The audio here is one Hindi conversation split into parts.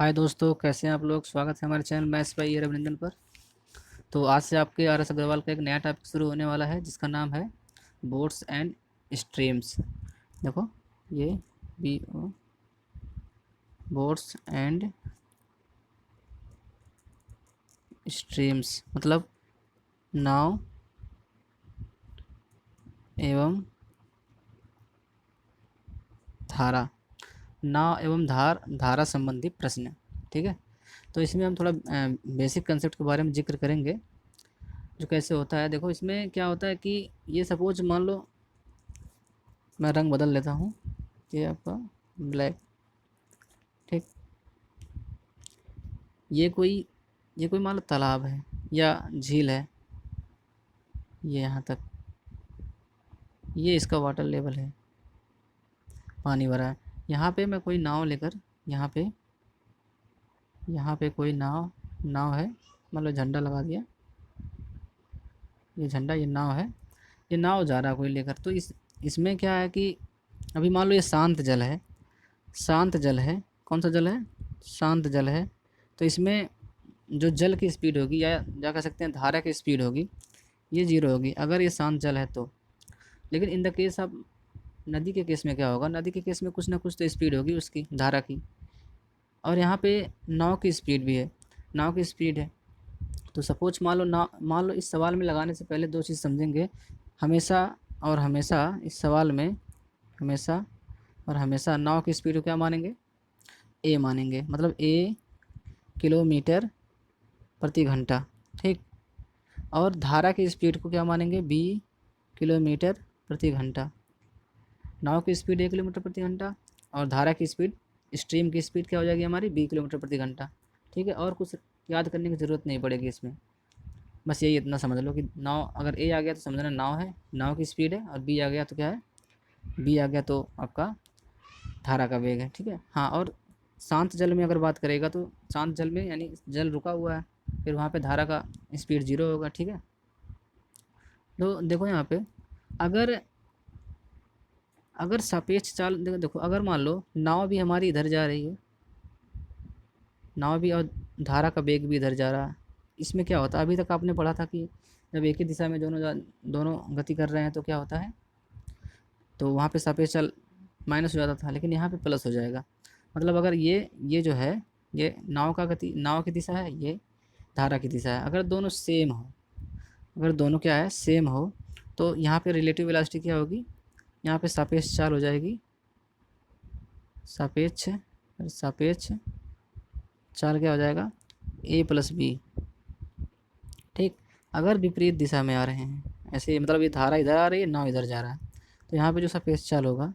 हाय दोस्तों, कैसे हैं आप लोग। स्वागत है हमारे चैनल मैथ्स बाय रविनंदन पर। तो आज से आपके आर एस अग्रवाल का एक नया टॉपिक शुरू होने वाला है जिसका नाम है बोट्स एंड स्ट्रीम्स। देखो, ये B O boats and streams मतलब नाव एवं धारा। नाव एवं धारा संबंधी प्रश्न। ठीक है। तो इसमें हम थोड़ा बेसिक कंसेप्ट के बारे में जिक्र करेंगे, जो कैसे होता है। देखो, इसमें क्या होता है कि ये सपोज मान लो मैं रंग बदल लेता हूँ, ये आपका ब्लैक। ठीक। ये कोई ये कोई मान लो तालाब है या झील है, ये यहाँ तक, ये इसका वाटर लेवल है, पानी भरा है। यहाँ पे मैं कोई नाव लेकर, यहाँ पे यहाँ पे कोई नाव नाव है, मान लो झंडा लगा दिया, ये झंडा, ये नाव है, ये नाव जा रहा है कोई लेकर। तो इसमें क्या है कि अभी मान लो ये शांत जल है, शांत जल है। कौन सा जल है? शांत जल है। तो इसमें जो जल की स्पीड होगी या कह सकते हैं धारा की स्पीड होगी, ये जीरो होगी अगर ये शांत जल है तो। लेकिन इन द केस ऑफ नदी के केस में क्या होगा? नदी के केस में कुछ ना कुछ तो स्पीड होगी उसकी, धारा की। और यहाँ पे नाव की स्पीड भी है, नाव की स्पीड है। तो सपोज मान लो इस सवाल में लगाने से पहले दो चीज़ समझेंगे। हमेशा और हमेशा इस सवाल में हमेशा और हमेशा नाव की स्पीड को क्या मानेंगे? ए मानेंगे, मतलब ए किलोमीटर प्रति घंटा। ठीक। और धारा की स्पीड को क्या मानेंगे? बी किलोमीटर प्रति घंटा। नाव की स्पीड 1 किलोमीटर प्रति घंटा और धारा की स्पीड, स्ट्रीम की स्पीड क्या हो जाएगी हमारी? 20 किलोमीटर प्रति घंटा। ठीक है। और कुछ याद करने की ज़रूरत नहीं पड़ेगी इसमें, बस यही इतना समझ लो कि नाव, अगर ए आ गया तो समझना नाव है, नाव की स्पीड है, और बी आ गया तो क्या है? बी आ गया तो आपका धारा का वेग है। ठीक है। हाँ, और शांत जल में अगर बात करेगा तो शांत जल में यानी जल रुका हुआ है, फिर वहाँ पे धारा का स्पीड जीरो होगा। ठीक है। तो देखो यहाँ पे, अगर अगर सापेक्ष चाल, देखो देखो, अगर मान लो नाव भी हमारी इधर जा रही है, नाव भी, और धारा का वेग भी इधर जा रहा है, इसमें क्या होता है? अभी तक आपने पढ़ा था कि जब एक ही दिशा में दोनों गति कर रहे हैं तो क्या होता है? तो वहाँ पे सापेक्ष चाल माइनस हो जाता था, लेकिन यहाँ पे प्लस हो जाएगा। मतलब अगर ये जो है, ये नाव की दिशा है, ये धारा की दिशा है। अगर दोनों सेम हो, अगर दोनों क्या है? सेम हो, तो यहाँ पे रिलेटिव वेलोसिटी क्या होगी? यहाँ पे सापेक्ष चाल हो जाएगी, सापेक्ष सापेक्ष चाल क्या हो जाएगा? ए प्लस बी। ठीक। अगर विपरीत दिशा में आ रहे हैं, ऐसे मतलब ये धारा इधर आ रही है, नाव इधर जा रहा है, तो यहाँ पे जो सापेक्ष चाल होगा,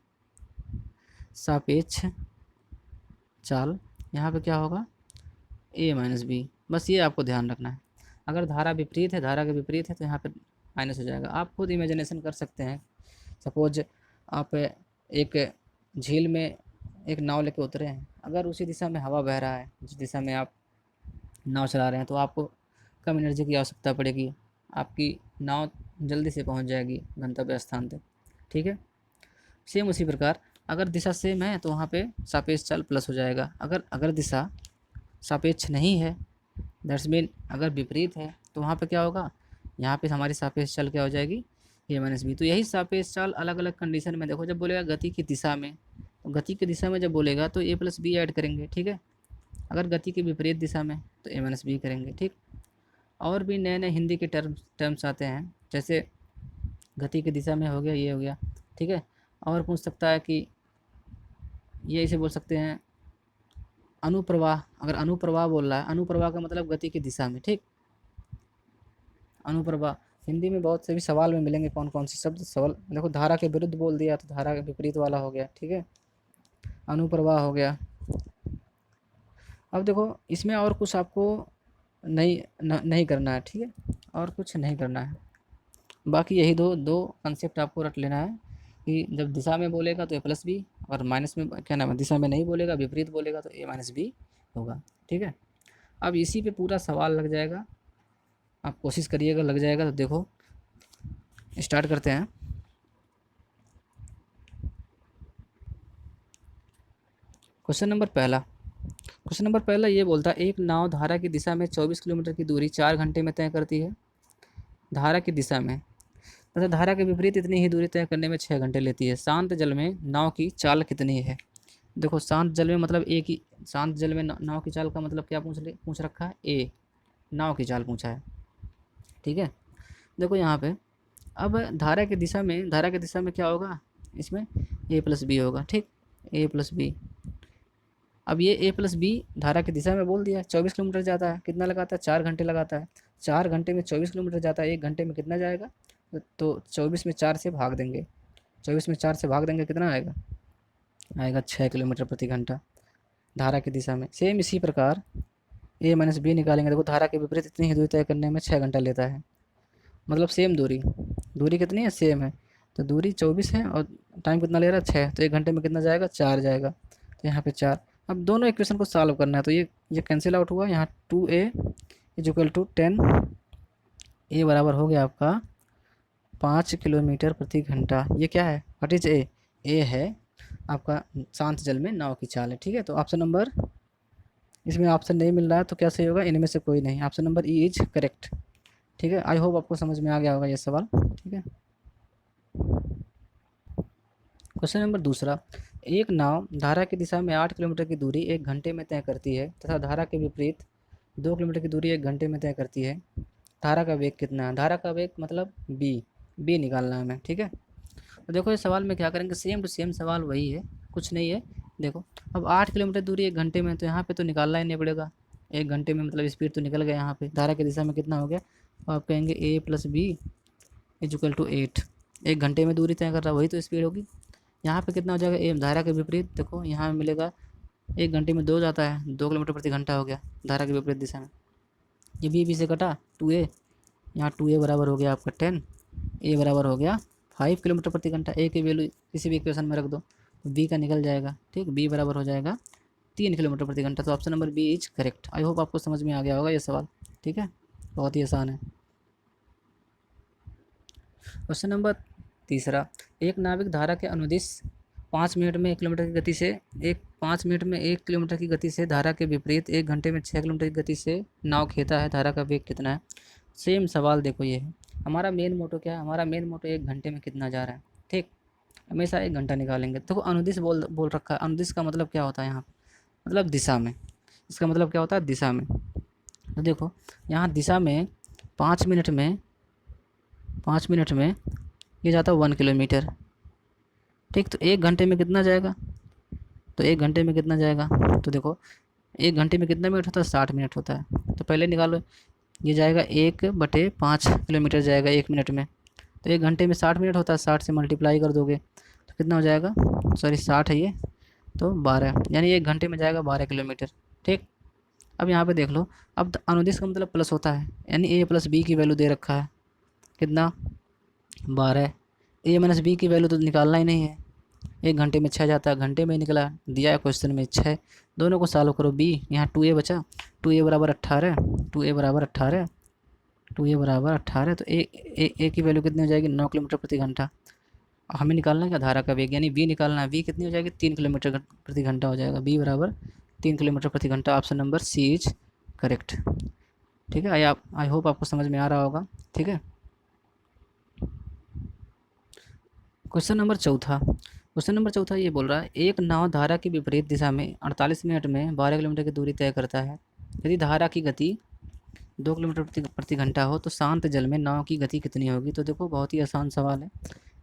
सापेक्ष चाल, यहाँ पे क्या होगा? ए माइनस बी। बस ये आपको ध्यान रखना है। अगर धारा विपरीत है, धारा के विपरीत है, तो यहाँ पे माइनस हो जाएगा। आप खुद इमेजिनेशन कर सकते हैं। सपोज आप एक झील में एक नाव लेके उतरे हैं, अगर उसी दिशा में हवा बह रहा है जिस दिशा में आप नाव चला रहे हैं, तो आपको कम एनर्जी की आवश्यकता पड़ेगी, आपकी नाव जल्दी से पहुंच जाएगी गंतव्य स्थान तक। ठीक है। सेम उसी प्रकार अगर दिशा सेम है तो वहाँ पे सापेक्ष चाल प्लस हो जाएगा। अगर अगर दिशा सापेक्ष नहीं है, दैट्स मीन अगर विपरीत है, तो वहाँ पे क्या होगा? यहाँ पे हमारी सापेक्ष चाल क्या हो जाएगी? ए माइनस बी। तो यही सापेक्ष चाल अलग अलग कंडीशन में, देखो, जब बोलेगा गति की दिशा में, तो गति की दिशा में जब बोलेगा तो ए प्लस बी ऐड करेंगे। ठीक है। अगर गति के विपरीत दिशा में तो ए माइनस बी करेंगे। ठीक। और भी नए नए हिंदी के टर्म्स आते हैं, जैसे गति की दिशा में हो गया, ये हो गया। ठीक है। और पूछ सकता है कि ये इसे बोल सकते हैं अनुप्रवाह। अगर अनुप्रवाह बोल रहा है, अनुप्रवाह का मतलब गति की दिशा में। ठीक। अनुप्रवाह हिंदी में बहुत से भी सवाल में मिलेंगे, कौन कौन से शब्द सवाल। देखो, धारा के विरुद्ध बोल दिया तो धारा के विपरीत वाला हो गया। ठीक है। अनुप्रवाह हो गया। अब देखो, इसमें और कुछ आपको नहीं करना है। ठीक है। और कुछ नहीं करना है, बाकी यही दो दो कंसेप्ट आपको रट लेना है कि जब दिशा में बोलेगा तो ए प्लस बी, और माइनस में क्या नाम है, दिशा में नहीं बोलेगा, विपरीत बोलेगा तो ए माइनस बी होगा। ठीक है। अब इसी पे पूरा सवाल लग जाएगा, आप कोशिश करिएगा लग जाएगा। तो देखो, स्टार्ट करते हैं। क्वेश्चन नंबर पहला, क्वेश्चन नंबर पहला ये बोलता है एक नाव धारा की दिशा में 24 किलोमीटर की दूरी 4 घंटे में तय करती है। धारा की दिशा में तथा धारा के विपरीत इतनी ही दूरी तय करने में 6 घंटे लेती है। शांत जल में नाव की चाल कितनी है? देखो शांत जल में मतलब एक ही, शांत जल में नाव की चाल का मतलब क्या पूछ रखा है? ए, नाव की चाल पूछा है। ठीक है, देखो यहाँ पे अब धारा की दिशा में क्या होगा? इसमें ए प्लस बी होगा। ठीक, ए प्लस बी। अब ये ए प्लस बी धारा की दिशा में बोल दिया। 24 किलोमीटर जाता है, कितना लगाता है? 4 घंटे लगाता है। 4 घंटे में 24 किलोमीटर जाता है, 1 घंटे में कितना जाएगा? तो 24 में 4 से भाग देंगे, 24 में 4 से भाग देंगे, कितना आएगा? आएगा 6 किलोमीटर प्रति घंटा धारा की दिशा में। सेम इसी प्रकार ए माइनस बी निकालेंगे। देखो धारा के विपरीत इतनी ही दूरी तय करने में 6 घंटा लेता है, मतलब सेम दूरी, दूरी कितनी है? सेम है। तो दूरी 24 है और टाइम कितना ले रहा है? 6। तो 1 घंटे में कितना जाएगा? 4 जाएगा। तो यहाँ पे 4। अब दोनों इक्वेशन को सॉल्व करना है, तो ये कैंसिल आउट हुआ। यहाँ 2a इज इक्वल टू 10, ए बराबर हो गया आपका 5 किलोमीटर प्रति घंटा। ये क्या है? What is a? ए है आपका शांत जल में नाव की चाल है। ठीक है, तो ऑप्शन नंबर, इसमें ऑप्शन नहीं मिल रहा है तो क्या सही होगा? इनमें से कोई नहीं, option number E is correct. ठीक है, आई होप आपको समझ में आ गया होगा ये सवाल। ठीक है, क्वेश्चन नंबर दूसरा, एक नाव धारा की दिशा में 8 किलोमीटर की दूरी 1 घंटे में तय करती है तथा धारा के विपरीत 2 किलोमीटर की दूरी 1 घंटे में तय करती है। धारा का वेग कितना है? धारा का वेग मतलब बी निकालना है हमें। ठीक है, तो देखो इस सवाल में क्या करेंगे, सेम टू सेम सवाल वही है, कुछ नहीं है। देखो अब 8 किलोमीटर दूरी 1 घंटे में, तो यहाँ पे तो निकालना ही नहीं पड़ेगा। 1 घंटे में मतलब स्पीड तो निकल गया। यहाँ पे धारा की दिशा में कितना हो गया? तो आप कहेंगे A plus B is equal to 8। 1 घंटे में दूरी तय कर रहा है, वही तो स्पीड होगी। यहाँ पे कितना हो जाएगा? ए धारा के विपरीत, देखो यहाँ मिलेगा 1 घंटे में 2 जाता है, 2 किलोमीटर प्रति घंटा हो गया धारा के विपरीत दिशा में। ये बी से कटा 2a, यहाँ 2a बराबर हो गया आपका 10, ए बराबर हो गया 5 किलोमीटर प्रति घंटा। ए की वैल्यू किसी भी इक्वेशन में रख दो तो बी का निकल जाएगा। ठीक, बी बराबर हो जाएगा 3 किलोमीटर प्रति घंटा। तो option number B is correct. I hope आपको समझ में आ गया होगा ये सवाल। ठीक है, बहुत ही आसान है। क्वेश्चन नंबर तीसरा, एक नाविक धारा के अनुदिश 5 मिनट में 1 किलोमीटर की गति से 5 मिनट में 1 किलोमीटर की गति से धारा के विपरीत 1 घंटे में 6 किलोमीटर की गति से नाव खेता है। धारा का वेग कितना है? सेम सवाल देखो ये है। हमारा मेन मोटो क्या है? हमारा मेन मोटो 1 घंटे में कितना जा रहा है। ठीक, हमेशा 1 घंटा निकालेंगे। देखो अनुदिश बोल रखा है। अनुदिश का मतलब क्या होता है? यहाँ मतलब दिशा में, इसका मतलब क्या होता है? दिशा में। तो देखो यहाँ दिशा में 5 मिनट में ये जाता है 1 किलोमीटर। ठीक, तो 1 घंटे में कितना जाएगा? तो 1 घंटे में कितना जाएगा? तो देखो 1 घंटे में कितना मिनट होता है? 60 मिनट होता है। तो पहले निकालो, ये जाएगा 1/5 किलोमीटर जाएगा 1 मिनट में। तो 1 घंटे में 60 मिनट होता है, 60 से मल्टीप्लाई कर दोगे तो कितना हो जाएगा? सॉरी 60 है ये, तो 12, यानी 1 घंटे में जाएगा 12 किलोमीटर। ठीक, अब यहाँ पे देख लो, अब अनुदिश का मतलब प्लस होता है, यानी ए प्लस बी की वैल्यू दे रखा है कितना? 12। ए माइनस बी की वैल्यू तो निकालना ही नहीं है। 1 घंटे में 6 जाता है, घंटे में निकला, दिया है क्वेश्चन में 6। दोनों को सॉल्व करो, बी यहाँ 2a बचा, 2a बराबर 18, 2a बराबर 18, 2a बराबर 18। तो ए की वैल्यू कितनी हो जाएगी? 9 किलोमीटर प्रति घंटा। हमें निकालना है क्या? धारा का वेग, यानी बी निकालना है। बी कितनी हो जाएगी? 3 किलोमीटर प्रति घंटा हो जाएगा। बी बराबर 3 किलोमीटर प्रति घंटा। Option number C is correct. ठीक है, आई होप आपको समझ में आ रहा होगा। ठीक है, क्वेश्चन नंबर चौथा ये बोल रहा है, एक नाव धारा की विपरीत दिशा में 48 मिनट में 12 किलोमीटर की दूरी तय करता है। यदि धारा की गति 2 किलोमीटर प्रति घंटा हो तो शांत जल में नाव की गति कितनी होगी? तो देखो बहुत ही आसान सवाल है।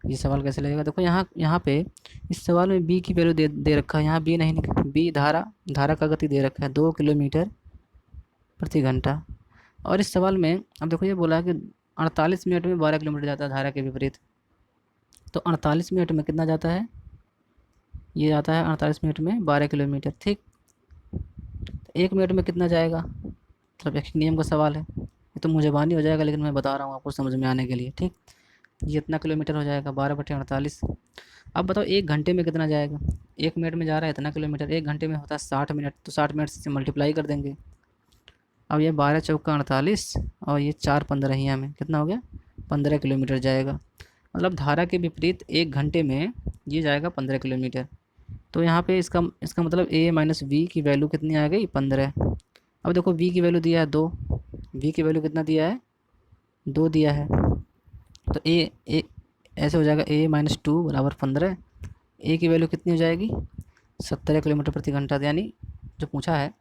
ये सवाल कैसे लगेगा? देखो यहाँ पे इस सवाल में बी की वैल्यू दे रखा है, यहाँ बी नहीं, बी धारा का गति दे रखा है 2 किलोमीटर प्रति घंटा। और इस सवाल में अब देखो ये बोला है कि 48 मिनट में 12 किलोमीटर जाता है धारा के विपरीत। तो 48 मिनट में कितना जाता है? ये जाता है 48 मिनट में 12 किलोमीटर। ठीक, 1 मिनट में कितना जाएगा? मतलब एक नियम का सवाल है, ये तो मुझे बानी हो जाएगा, लेकिन मैं बता रहा हूँ आपको समझ में आने के लिए। ठीक, ये इतना किलोमीटर हो जाएगा 12/48। अब बताओ 1 घंटे में कितना जाएगा? 1 मिनट में जा रहा है इतना किलोमीटर, 1 घंटे में होता है 60 मिनट, तो 60 मिनट से मल्टीप्लाई कर देंगे। अब ये 12 चौका 48 और ये 4 15 में कितना हो गया? 15 किलोमीटर जाएगा। मतलब धारा के विपरीत 1 घंटे में ये जाएगा 15 किलोमीटर। तो यहाँ पे इसका इसका मतलब a माइनस वी की वैल्यू कितनी आ गई 15। अब देखो v की वैल्यू दिया है 2, v की वैल्यू कितना दिया है 2 दिया है, तो ए ऐसे हो जाएगा a माइनस 2 बराबर 15। ए की वैल्यू कितनी हो जाएगी 17 किलोमीटर प्रति घंटा, यानी जो पूछा है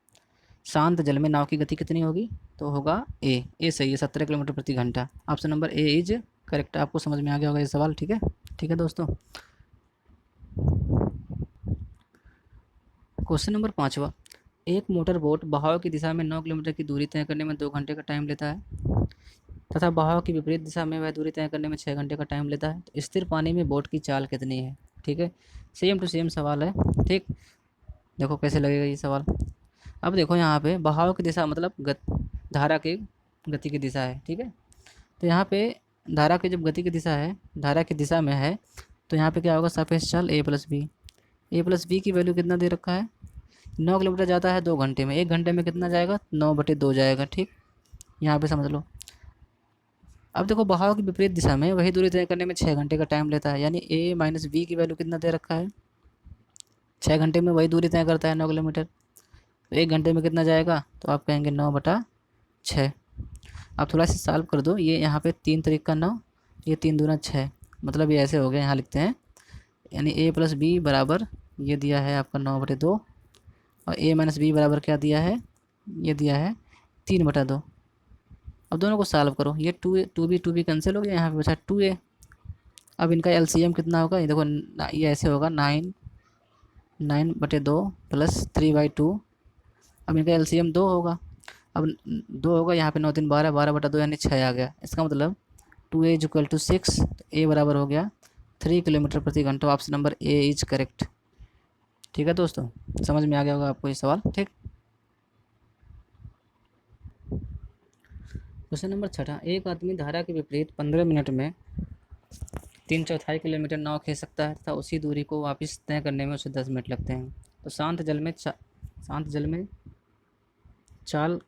शांत जल में नाव की गति कितनी होगी, तो होगा ए सही है 17 किलोमीटर प्रति घंटा। Option number A is correct. आपको समझ में आ गया होगा ये सवाल, ठीक है दोस्तों। क्वेश्चन नंबर 5वां, एक मोटर बोट बहाव की दिशा में 9 किलोमीटर की दूरी तय करने में 2 घंटे का टाइम लेता है तथा बहाव की विपरीत दिशा में वह दूरी तय करने में 6 घंटे का टाइम लेता है, तो स्थिर पानी में बोट की चाल कितनी है। ठीक है, सेम टू सेम सवाल है। ठीक, देखो कैसे लगेगा ये सवाल। अब देखो यहाँ पे बहाव की दिशा मतलब धारा की गति की दिशा है। ठीक है, तो यहाँ पे धारा की जब गति की दिशा है, धारा की दिशा में है, तो यहाँ पे क्या होगा सापेक्ष चाल ए प्लस बी की वैल्यू कितना दे रखा है 9 किलोमीटर जाता है 2 घंटे में, 1 घंटे में कितना जाएगा 9/2 जाएगा। ठीक, यहाँ पे समझ लो। अब देखो बहाव की विपरीत दिशा में वही दूरी तय करने में 6 घंटे का टाइम लेता है, यानी ए माइनस बी की वैल्यू कितना दे रखा है 6 घंटे में वही दूरी तय करता है 9 किलोमीटर, तो 1 घंटे में कितना जाएगा, तो आप कहेंगे 9/6। आप थोड़ा सा सॉल्व कर दो, ये यहाँ पे 3 तरीक का 9, ये 3 दूना 6, मतलब ये ऐसे हो गया। यहाँ लिखते हैं यानी ए प्लस बी बराबर ये दिया है आपका 9/2 और ए माइनस बी बराबर क्या दिया है, ये दिया है 3/2। अब दोनों को सॉल्व करो, ये टू बी कैंसिल हो गया, यहाँ पे बचा 2a। अब इनका एलसीएम कितना होगा, ये देखो ये ऐसे होगा 9/2 प्लस 3/2। अब इनका एलसीएम 2 होगा, अब 2 होगा, यहाँ पे 9 3 12, 12/2 यानी 6 आ गया। इसका मतलब 2a इज इक्वल टू 6, तो ए बराबर हो गया 3 किलोमीटर प्रति घंटा। Option number A is correct. ठीक है दोस्तों, समझ में आ गया होगा आपको ये सवाल। ठीक, क्वेश्चन नंबर 6, एक आदमी धारा के विपरीत 15 मिनट में 3/4 किलोमीटर नाव खींच सकता है तथा उसी दूरी को वापस तय करने में उसे 10 मिनट लगते हैं, तो शांत जल में चाल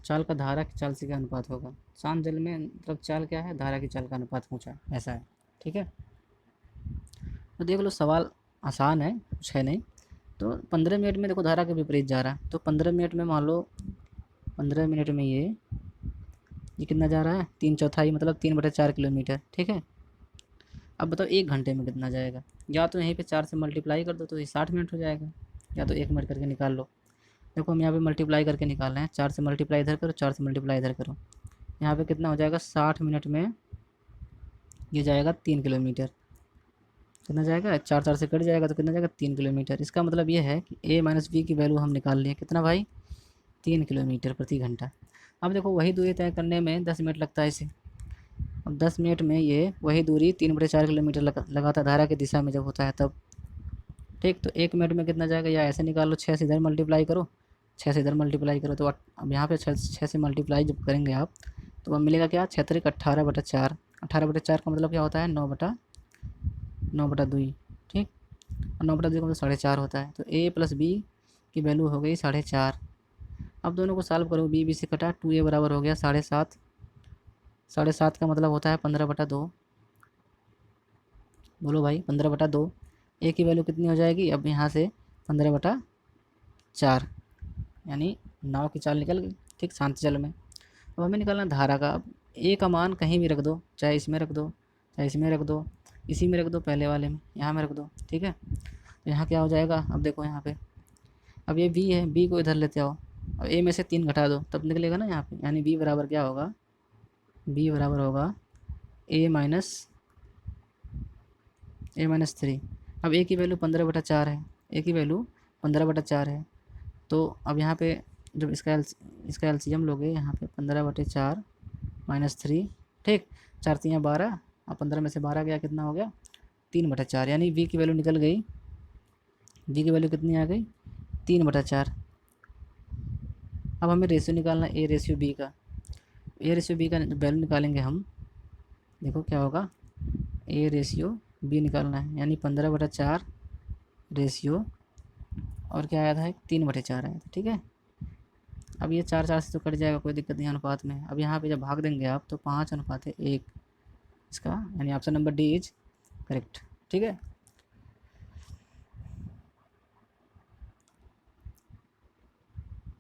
चाल का धारा की चाल से क्या अनुपात होगा। शांत जल में मतलब चाल क्या है, धारा की चाल का अनुपात पूछा है, ऐसा है। ठीक है, तो देख लो सवाल आसान है, कुछ है नहीं। तो 15 मिनट में देखो धारा के विपरीत जा रहा है, तो 15 मिनट में मान लो 15 मिनट में ये कितना जा रहा है 3/4 मतलब 3/4 किलोमीटर। ठीक है, अब बताओ 1 घंटे में कितना जाएगा, या तो यहीं पे 4 से मल्टीप्लाई कर दो तो ये 60 मिनट हो जाएगा, या तो 1 मिनट करके निकाल लो। देखो हम यहाँ पे मल्टीप्लाई करके निकाल रहे हैं, 4 से मल्टीप्लाई इधर करो, 4 से मल्टीप्लाई इधर करो, यहाँ पे कितना हो जाएगा 60 मिनट में ये जाएगा 3 किलोमीटर। कितना जाएगा 4 से कट जाएगा तो कितना जाएगा 3 किलोमीटर। इसका मतलब ये है कि ए माइनस बी की वैल्यू हम निकाल लिए कितना भाई 3 किलोमीटर प्रति घंटा। अब देखो वही दूरी तय करने में 10 मिनट लगता है इसे, अब 10 मिनट में ये वही दूरी 3/4 किलोमीटर लगातार धारा की दिशा में जब होता है तब। ठीक, तो 1 मिनट में कितना जाएगा, या ऐसे निकाल लो 6 से इधर मल्टीप्लाई करो, 6 से इधर मल्टीप्लाई करो, तो अब यहाँ पे 6 से मल्टीप्लाई जब करेंगे आप तो अब मिलेगा क्या 6 × 18/4। 18/4 का मतलब क्या होता है 9/2। ठीक, और 9/2 का मतलब 4.5 होता है, तो a प्लस बी की वैल्यू हो गई 4.5। अब दोनों को सॉल्व करो, बी से कटा 2a बराबर हो गया 7.5। 7.5 का मतलब होता है 15/2। बोलो भाई 15/2, ए की वैल्यू कितनी हो जाएगी, अब यहाँ से 15/4 यानी नाव की चाल निकल गई। ठीक, शांत जल में। अब हमें निकालना धारा का। अब ए का मान कहीं भी रख दो, चाहे इसमें रख दो, चाहे इसमें रख दो, इसी में रख दो, पहले वाले में यहाँ में रख दो। ठीक है, तो यहाँ क्या हो जाएगा, अब देखो यहाँ पे अब ये बी है, बी को इधर लेते आओ, अब ए में से 3 घटा दो तब निकलेगा ना यहाँ पे, यानी बी बराबर क्या होगा, बी बराबर होगा a-3। अब ए की वैल्यू 15/4 है, ए की वैल्यू 15/4 है, तो अब यहाँ पे जब इसका एलसीएम लोगे यहाँ पे 15/4 -3। ठीक, 4 × 3 = 12, अब 15 में से 12 गया कितना हो गया 3/4, यानी वी की वैल्यू निकल गई, वी की वैल्यू कितनी आ गई 3/4। अब हमें रेशियो निकालना ए रेशियो बी का, ए रेशियो बी का वैल्यू निकालेंगे हम, देखो क्या होगा ए रेशियो बी निकालना है, यानी 15/4 रेशियो और क्या आया था 3/4 आया था। ठीक है, अब ये 4 से तो कट जाएगा, कोई दिक्कत नहीं अनुपात में। अब यहाँ पे जब भाग देंगे आप तो 5:1 इसका, यानी option number D is correct. ठीक है,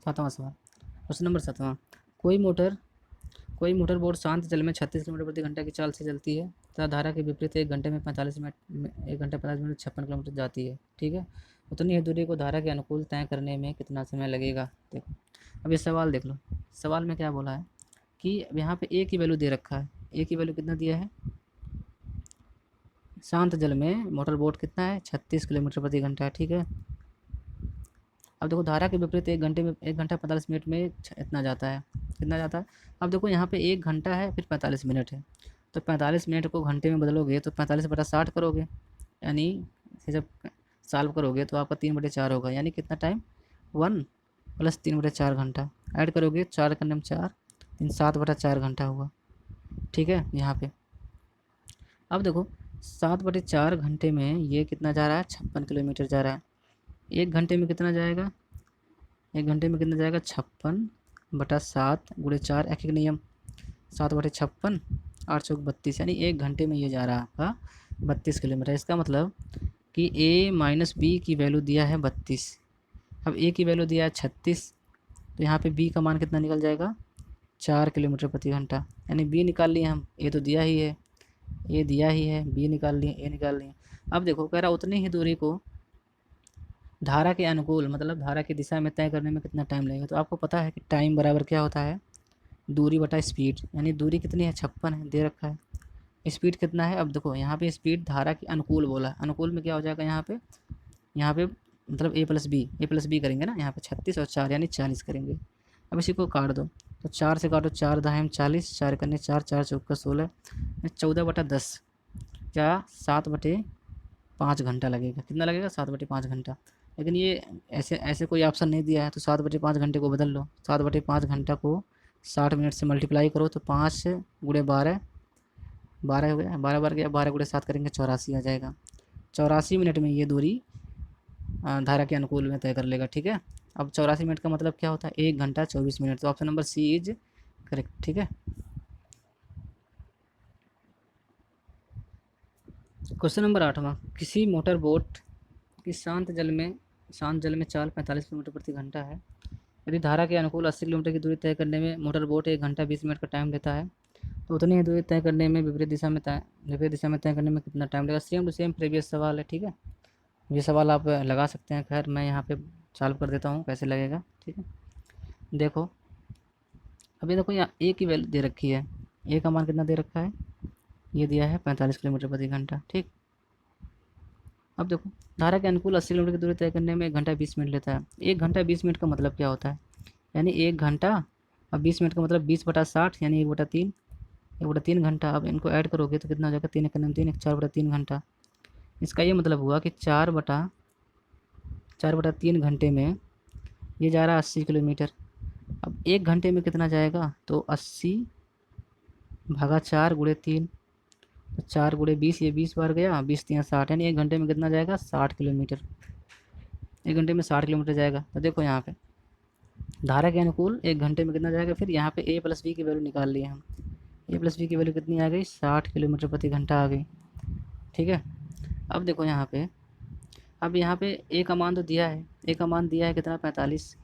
सातवां सवाल, क्वेश्चन नंबर 7वां। कोई मोटर बोट शांत जल में 36 किलोमीटर प्रति घंटा की चाल से चलती है तथा धारा के विपरीत 1 घंटे 45 मिनट 56 किलोमीटर जाती है। ठीक है, उतनी ही दूरी को धारा के अनुकूल तय करने में कितना समय लगेगा। देखो अब ये सवाल देख लो। सवाल में क्या बोला है कि यहाँ पे ए की वैल्यू दे रखा है। ए की वैल्यू कितना दिया है, शांत जल में मोटर बोट कितना है, 36 किलोमीटर प्रति घंटा है। ठीक है, अब देखो धारा के विपरीत 1 घंटा 45 मिनट में इतना जाता है, कितना जाता है। अब देखो यहाँ पे 1 घंटा है फिर 45 मिनट है, तो 45 मिनट को घंटे में बदलोगे तो 45/60 करोगे, यानी जब सॉल्व करोगे तो आपका 3/4 होगा, यानी कितना टाइम 1 + 3/4 घंटा। ऐड करोगे 4 करने में 4, 7/4 घंटा हुआ। ठीक है, यहाँ पे अब देखो 7/4 घंटे में ये कितना जा रहा है, 56 किलोमीटर जा रहा है। 1 घंटे में कितना जाएगा, 1 घंटे में कितना जाएगा, 56/7 × 4, एक एक नियम, 7/56, 8 चौक 32, यानी 1 घंटे में ये जा रहा है आपका 32 किलोमीटर। इसका मतलब कि a - b की वैल्यू दिया है 32, अब a की वैल्यू दिया है 36, तो यहाँ पे b का मान कितना निकल जाएगा, 4 किलोमीटर प्रति घंटा, यानी b निकाल लिए हम, a तो दिया ही है, a दिया ही है, b निकाल लिए, a निकाल लिए। अब देखो कह रहा उतनी ही दूरी को धारा के अनुकूल मतलब धारा की दिशा में तय करने में कितना टाइम लगेगा। तो आपको पता है कि टाइम बराबर क्या होता है, दूरी बटा स्पीड, यानी दूरी कितनी है, 56 है, दे रखा है। स्पीड कितना है, अब देखो यहाँ पे स्पीड धारा के अनुकूल बोला, अनुकूल में क्या हो जाएगा, यहाँ पे मतलब a+b करेंगे ना, यहाँ पे 36 और 4 यानी 40 करेंगे। अब इसी को काट दो, तो 4 से काटो, 4 दाहें 40, 4 करने 4, 4 चौका 16, 14/10 या 7/5 घंटा लगेगा। कितना लगेगा, 7/5 घंटा। लेकिन ये ऐसे कोई ऑप्शन नहीं दिया है, तो 7/5 घंटे को बदल लो। 7/5 घंटा को 60 मिनट से मल्टीप्लाई करो तो 5 × 12, 12 हो गया, 12 बार गया, 12 × 7 करेंगे 84 आ जाएगा। 84 मिनट में ये दूरी धारा के अनुकूल में तय कर लेगा। ठीक है, अब 84 मिनट का मतलब क्या होता है, 1 घंटा 24 मिनट, तो option number C is correct. ठीक है, क्वेश्चन नंबर 8वां। किसी मोटर बोट की शांत जल में चाल 45 किलोमीटर प्रति घंटा है। यदि धारा के अनुकूल 80 किलोमीटर की दूरी तय करने में मोटर बोट 1 घंटा 20 मिनट का टाइम लेता है, तो उतनी ही दूरी तय करने में विपरीत दिशा में तय करने में कितना टाइम लगेगा। सेम टू सेम प्रीवियस सवाल है। ठीक है, ये सवाल आप लगा सकते हैं। खैर मैं यहाँ पे सॉल्व कर देता हूँ कैसे लगेगा। ठीक है, देखो अभी देखो यहाँ ए की वैल्यू दे रखी है, ए का मान कितना दे रखा है, ये दिया है 45 किलोमीटर प्रति घंटा। ठीक, अब देखो धारा के अनुकूल 80 किलोमीटर की दूरी तय करने में 1 घंटा 20 मिनट लेता है। 1 घंटा 20 मिनट का मतलब क्या होता है, यानी 1 घंटा और 20 मिनट का मतलब 20/60, यानी 1/3, 1/3 घंटा। अब इनको ऐड करोगे तो कितना हो जाएगा, 3 × 3 4/3 घंटा। इसका ये मतलब हुआ कि 4/3 घंटे में ये जा रहा है 80 किलोमीटर। अब 1 घंटे में कितना जाएगा, तो 80/4 × 3, तो 4 × 20, ये 20 बार गया, 20 × 3 60, यानी 1 घंटे में कितना जाएगा, 60 किलोमीटर। 1 घंटे में 60 किलोमीटर जाएगा। तो देखो यहाँ पे धारा के अनुकूल 1 घंटे में कितना जाएगा, फिर यहाँ पे a+b की वैल्यू निकाल लिए हम। a+b की वैल्यू कितनी आ गई, 60 किलोमीटर प्रति घंटा आ गई। ठीक है, अब देखो यहाँ पे a का मान तो दिया है, a का मान दिया है कितना, 45,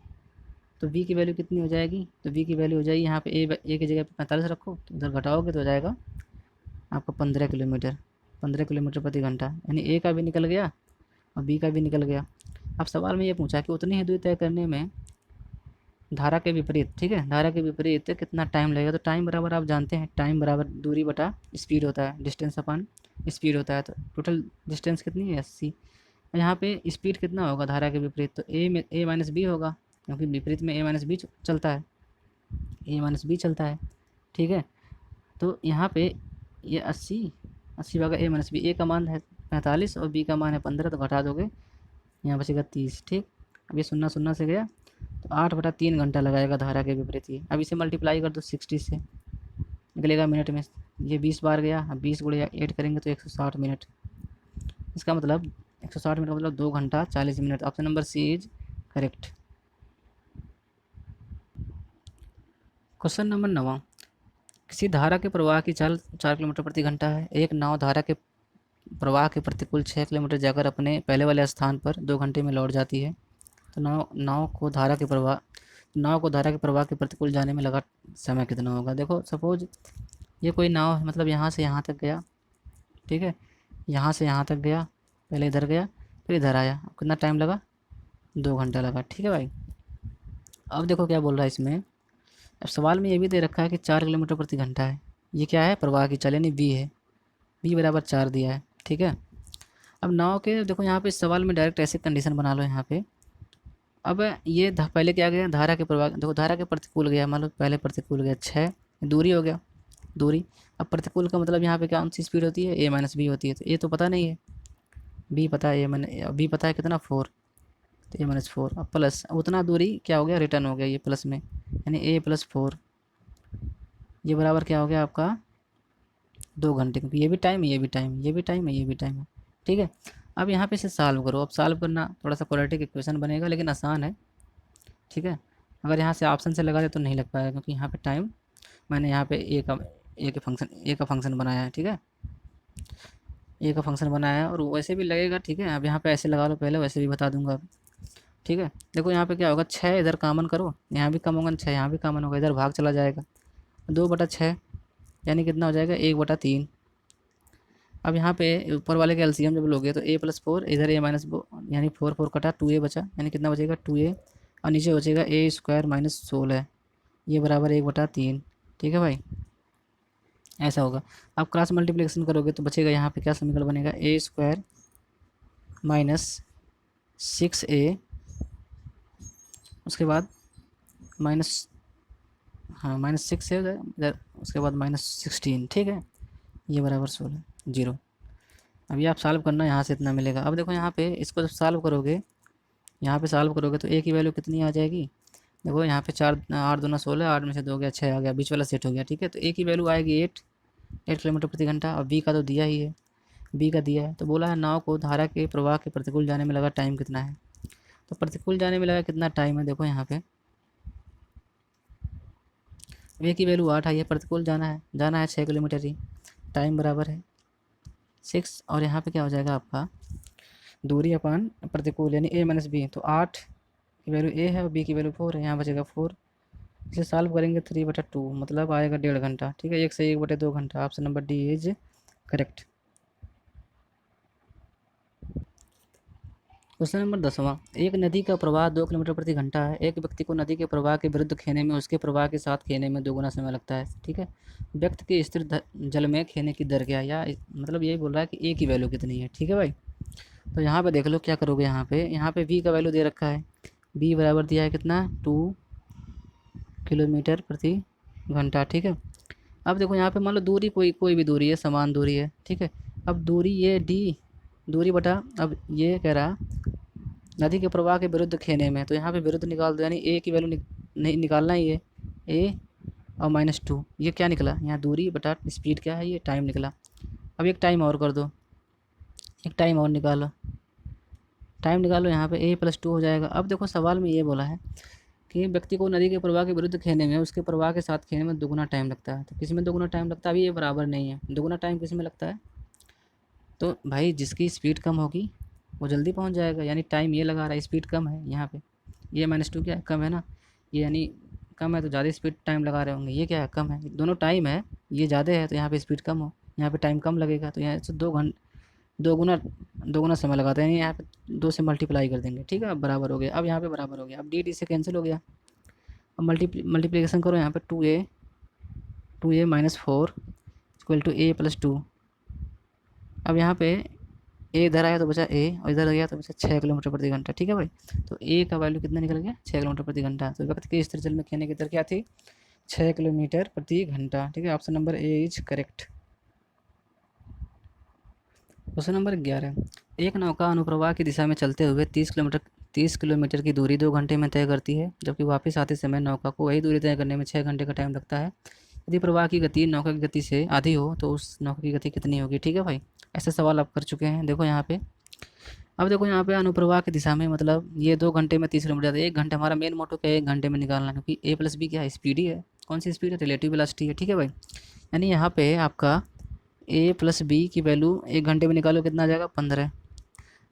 तो b की वैल्यू कितनी हो जाएगी, तो b की वैल्यू हो जाएगी यहाँ पे a की जगह पे 45 रखो, तो उधर घटाओगे तो हो जाएगा आपका 15 किलोमीटर प्रति घंटा, यानी a का भी निकल गया और b का भी निकल गया। अब सवाल में ये पूछा कि उतनी ही दूरी तय करने में धारा के विपरीत, ठीक है, धारा के विपरीत कितना टाइम लगेगा। तो टाइम बराबर आप जानते हैं, टाइम बराबर दूरी बटा स्पीड होता है, डिस्टेंस अपन स्पीड होता है। तो टोटल डिस्टेंस कितनी है, 80। यहाँ पे स्पीड कितना होगा धारा के विपरीत, तो a - b होगा, क्योंकि विपरीत में a - b चलता है, a - b चलता है। ठीक है, तो यहाँ पे ये 80 भागा a - b, a का मान है 45 और b का मान है 15, तो घटा दोगे यहाँ बचेगा 30। ठीक, अब ये 0 0 से गया, तो 8/3 घंटा लगाएगा धारा के विपरीत ही। अब इसे मल्टीप्लाई कर दो 60 से, निकलेगा मिनट में, ये 20 बार गया, अब 20 × 8 करेंगे तो 160 मिनट। इसका मतलब 160 मिनट का मतलब 2 घंटा 40 minute. Option number C is correct. Question number 9। किसी धारा के प्रवाह की चाल 4 किलोमीटर प्रति घंटा है। एक नाव धारा के प्रवाह के प्रतिकूल 6 किलोमीटर जाकर अपने पहले वाले स्थान पर 2 घंटे में लौट जाती है। तो नाव को धारा के प्रवाह नाव को धारा के प्रवाह के प्रतिकूल जाने में लगा समय कितना होगा। देखो सपोज ये कोई नाव है, मतलब यहाँ से यहाँ तक गया, ठीक है, यहाँ से यहाँ तक गया, पहले इधर गया फिर इधर आया, कितना टाइम लगा, 2 घंटा लगा, ठीक है भाई। अब देखो क्या बोल रहा है इसमें, अब सवाल में ये भी दे रखा है कि 4 किलोमीटर प्रति घंटा है, ये क्या है, प्रवाह की चाल यानी बी है, बी बराबर 4 दिया है, ठीक है। अब नाव के देखो यहाँ पे इस सवाल में डायरेक्ट ऐसे कंडीशन बना लो यहाँ पे। अब ये पहले क्या गया, धारा के प्रवाह, देखो धारा के प्रतिकूल गया, मान लो पहले प्रतिकूल गया 6, दूरी हो गया, दूरी। अब प्रतिकूल का मतलब यहाँ पे कौन सी स्पीड होती है, ए माइनस बी होती है, तो ए तो पता नहीं है, बी पता है, बी पता है कितना 4, तो ए माइनस 4, अब प्लस उतना दूरी क्या हो गया, रिटर्न हो गया ये प्लस में, यानी ए प्लस 4, ये बराबर क्या हो गया आपका 2 घंटे, क्योंकि ये भी टाइम है, ये भी टाइम है, ये भी टाइम है, ये भी टाइम है, ठीक है। अब यहाँ पे इसे सॉल्व करो, अब सॉल्व करना थोड़ा सा क्वाड्रेटिक इक्वेशन बनेगा, लेकिन आसान है, ठीक है। अगर यहाँ से ऑप्शन से लगा दे तो नहीं लग पाएगा, क्योंकि यहाँ पे टाइम मैंने यहाँ पे ए का फंक्शन बनाया है, ठीक है, ए का फंक्शन बनाया है, और वैसे भी लगेगा, ठीक है। अब यहाँ पे ऐसे लगा लो पहले, वैसे भी बता दूंगा अब, ठीक है। देखो यहाँ पे क्या होगा, 6 इधर कॉमन करो, यहाँ भी कम होगा 6, यहाँ भी कॉमन होगा, इधर भाग चला जाएगा, 2/6 यानी कितना हो जाएगा 1/3। अब यहाँ पे ऊपर वाले के एलसीएम जब लोगे तो ए प्लस 4, इधर ए माइनस यानी 4 कटा, 2a बचा, यानी कितना बचेगा 2a, और नीचे बचेगा ए स्क्वायर माइनस 16, ये बराबर 1/3, ठीक है भाई, ऐसा होगा। अब क्रॉस मल्टीप्लिकेशन करोगे तो बचेगा यहाँ पे क्या समीकरण बनेगा, ए स्क्वायर माइनस 6a, उसके बाद माइनस, हाँ -6 है इधर, उसके बाद -16, ठीक है, ये बराबर 16, 0। अब ये आप सॉल्व करना, यहाँ से इतना मिलेगा। अब देखो यहाँ पे इसको जब सॉल्व करोगे, यहाँ पे सॉल्व करोगे तो ए की वैल्यू कितनी आ जाएगी, देखो यहाँ पे 4 8 दूना 16, 8 में से 2 गया 6 आ गया, बीच वाला सेट हो गया, ठीक है। तो ए की वैल्यू आएगी 8 किलोमीटर प्रति घंटा, और बी का तो दिया ही है, बी का दिया है, तो बोला है नाव को धारा के प्रवाह के प्रतिकूल जाने में लगा टाइम कितना है, तो प्रतिकूल जाने में लगा कितना टाइम है, देखो यहाँ पे ए की वैल्यू 8 आई है, प्रतिकूल जाना है 6 किलोमीटर ही, टाइम बराबर है 6, और यहाँ पे क्या हो जाएगा आपका दूरी अपान प्रतिकूल यानी ए माइनस बी, तो 8 की वैल्यू ए है और बी की वैल्यू 4 है, यहाँ बचेगा 4, इसे सॉल्व करेंगे 3/2, मतलब आएगा 1.5 घंटा, ठीक है, 1 से 1/2 घंटा, option number D is correct. Question number 10वां, एक नदी का प्रवाह 2 किलोमीटर प्रति घंटा है, एक व्यक्ति को नदी के प्रवाह के विरुद्ध खेने में उसके प्रवाह के साथ खेने में 2 गुना समय लगता है, ठीक है। व्यक्ति के स्थिर जल में खेने की दर क्या है, या मतलब यही बोल रहा है कि ए की वैल्यू कितनी है, ठीक है भाई। तो यहाँ पे देख लो क्या करोगे, यहाँ पे वी का वैल्यू दे रखा है, बी बराबर दिया है कितना 2 किलोमीटर प्रति घंटा, ठीक है। अब देखो यहाँ पे मान लो दूरी कोई भी दूरी है, समान दूरी है, ठीक है। अब दूरी ये डी, दूरी बटा, अब ये कह रहा नदी के प्रवाह के विरुद्ध खेने में, तो यहाँ पे विरुद्ध निकाल दो, यानी ए की वैल्यू नहीं निकालना ही है, ए और -2, ये क्या निकला, यहाँ दूरी बटा स्पीड क्या है, ये टाइम निकला। अब एक टाइम और कर दो, एक टाइम और निकालो, टाइम निकालो, यहाँ पे a + 2 हो जाएगा। अब देखो सवाल में ये बोला है कि व्यक्ति को नदी के प्रवाह के विरुद्ध खेने में उसके प्रवाह के साथ खेने में 2 गुना टाइम लगता है, तो किसी में 2 गुना टाइम लगता है, अभी ये बराबर नहीं है, 2 गुना टाइम किसी में लगता है, तो भाई जिसकी स्पीड कम होगी वो जल्दी पहुँच जाएगा, यानी टाइम ये लगा रहा है, स्पीड कम है यहाँ पे, ये -2 क्या है, कम है ना, ये यानी कम है तो ज़्यादा स्पीड टाइम लगा रहे होंगे, ये क्या है, कम है, दोनों टाइम है, ये ज़्यादा है तो यहाँ पे स्पीड कम हो, यहाँ पे टाइम कम लगेगा, तो यहाँ से 2 गुना समय लगाते हैं, यहाँ पे 2 से मल्टीप्लाई कर देंगे, ठीक है। अब बराबर हो गया, अब यहाँ पे बराबर हो गया, अब डी से कैंसिल हो गया, अब मल्टीप्लिकेशन करो यहाँ पे 2a -4 = a + 2, अब यहाँ पे ए इधर आया तो बचा ए, और इधर गया तो बचा 6 किलोमीटर प्रति घंटा, ठीक है भाई। तो ए का वैल्यू कितना निकल गया 6 किलोमीटर प्रति घंटा, तो व्यक्ति के स्थिर जल में खेने की दर क्या थी 6 किलोमीटर प्रति घंटा, ठीक है, option number A is correct. Question number 11, एक नौका अनुप्रवाह की दिशा में चलते हुए 30 किलोमीटर की दूरी 2 घंटे में तय करती है, जबकि वापस आते समय नौका को वही दूरी तय करने में 6 घंटे का टाइम लगता है। यदि प्रवाह की गति नौका की गति से आधी हो तो उस नौका की गति कितनी होगी, ठीक है भाई। ऐसे सवाल आप कर चुके हैं, देखो यहाँ पे, अब देखो यहाँ पे अनुप्रवाह की दिशा में, मतलब ये 2 घंटे में 30 किलोमीटर, 1 घंटे हमारा मेन मोटो क्या है, 1 घंटे में निकालना, क्योंकि a + b क्या है, स्पीड ही है, कौन सी स्पीड है, रिलेटिव वेलोसिटी है, ठीक है भाई। यानी यहाँ पे आपका a + b की वैल्यू 1 घंटे में निकालो कितना आ जाएगा 15।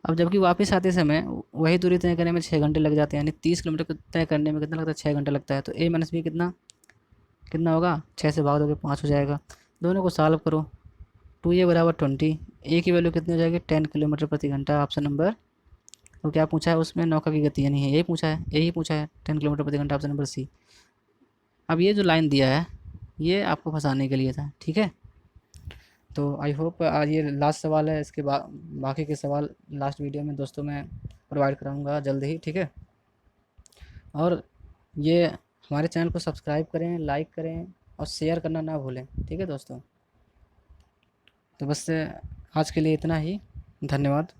अब जबकि वापस आते समय वही दूरी तय करने में 6 घंटे लग जाते हैं, यानी 30 किलोमीटर को तय करने में कितना लगता है, 6 घंटे लगता है। तो ए माइनस बी कितना कितना होगा, 6 से भाग दोगे 5 हो जाएगा। दोनों को सॉल्व करो, 2a बराबर 20, ए की वैल्यू कितनी हो जाएगी 10 किलोमीटर प्रति घंटा। ऑप्शन नंबर, तो क्या पूछा है उसमें, नौका की गति, यानी यही पूछा है, यही पूछा है 10 किलोमीटर प्रति घंटा, ऑप्शन नंबर सी। अब ये जो लाइन दिया है ये आपको फंसाने के लिए था, ठीक है। तो आई होप आज ये लास्ट सवाल है, इसके बाद बाकी के सवाल लास्ट वीडियो में दोस्तों मैं प्रोवाइड कराऊंगा जल्द ही, ठीक है। और ये हमारे चैनल को सब्सक्राइब करें, लाइक करें और शेयर करना ना भूलें, ठीक है दोस्तों। तो बस आज के लिए इतना ही, धन्यवाद।